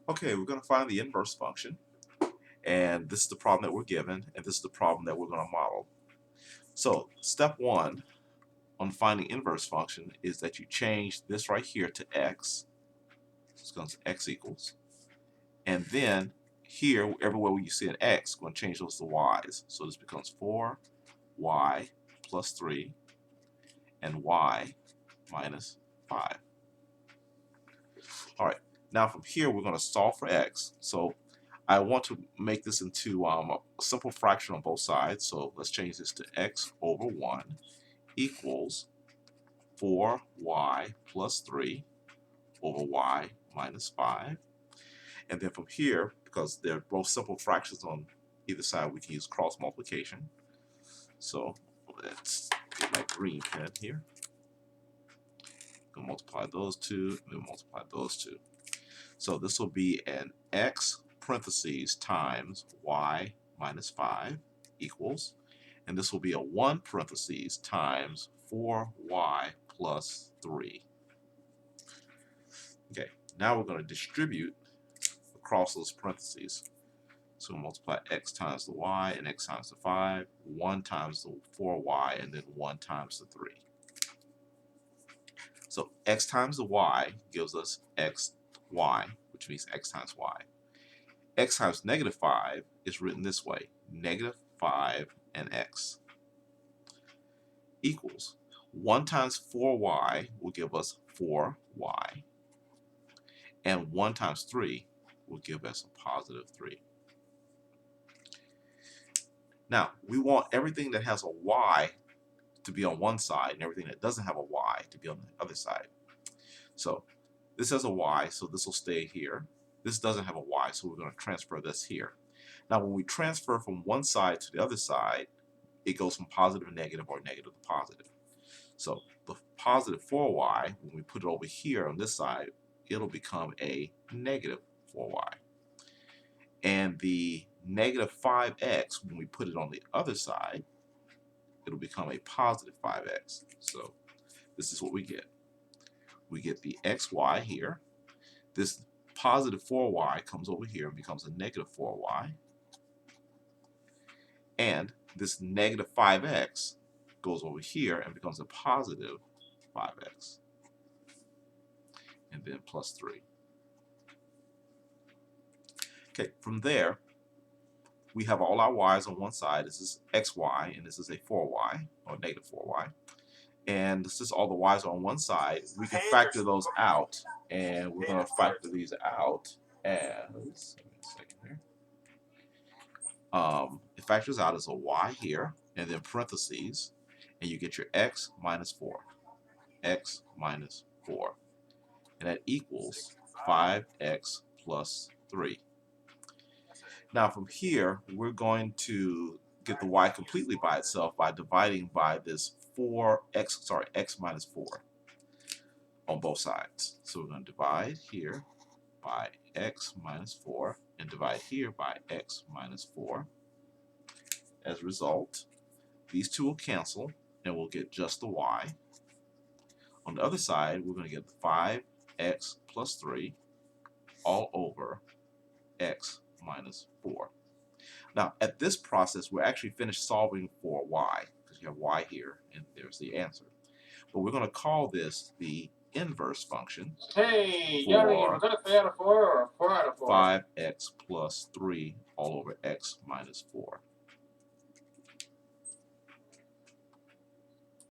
Okay, we're going to find the inverse function, and this is the problem that we're given, and this is the problem that we're going to model. So step one on finding inverse function is that you change this right here to x. So it's going to x equals, and then here everywhere where you see an x, we're going to change those to y's. So this becomes 4y plus 3 and y minus 5. All right, now from here we're going to solve for x. So I want to make this into a simple fraction on both sides. So let's change this to x over 1 equals 4y plus 3 over y minus 5. And then from here, because they're both simple fractions on either side, we can use cross multiplication. So let's get my green pen here. Gonna multiply those two, and then multiply those two. So this will be an x parentheses times y minus 5 equals, and this will be a 1 parentheses times 4y plus 3. Okay, now we're going to distribute across those parentheses. So we'll multiply x times the y and x times the 5, 1 times the 4y, and then 1 times the 3. So x times the y gives us xy, which means x times y. X times negative 5 is written this way, negative 5 and x equals 1 times 4y will give us 4y, and 1 times 3 will give us a positive 3. Now, we want everything that has a y to be on one side and everything that doesn't have a y to be on the other side. So this has a y, so this will stay here. This doesn't have a y, so we're going to transfer this here. Now, when we transfer from one side to the other side, it goes from positive to negative or negative to positive. So the positive 4y, when we put it over here on this side, it'll become a negative 4y. And the negative 5x, when we put it on the other side, it'll become a positive 5x. So this is what we get. We get the xy here. This positive 4y comes over here and becomes a negative 4y. And this negative 5x goes over here and becomes a positive 5x. And then plus 3. Okay, from there, we have all our y's on one side. This is xy, and this is a 4y, or negative 4y. And since all the y's are on one side, we can factor those out. And we're going to factor these out as, it factors out as a y here, and then parentheses, and you get your x minus 4. X minus 4. And that equals 5x plus 3. Now from here, we're going to get the y completely by itself by dividing by this x minus 4 on both sides. So we're going to divide here by x minus 4 and divide here by x minus 4. As a result, these two will cancel and we'll get just the y. On the other side, we're going to get 5x plus 3 all over x minus 4. Now, at this process, we're actually finished solving for y, because you have y here, and there's the answer. But we're going to call this the inverse function for 5x plus 3 all over x minus 4.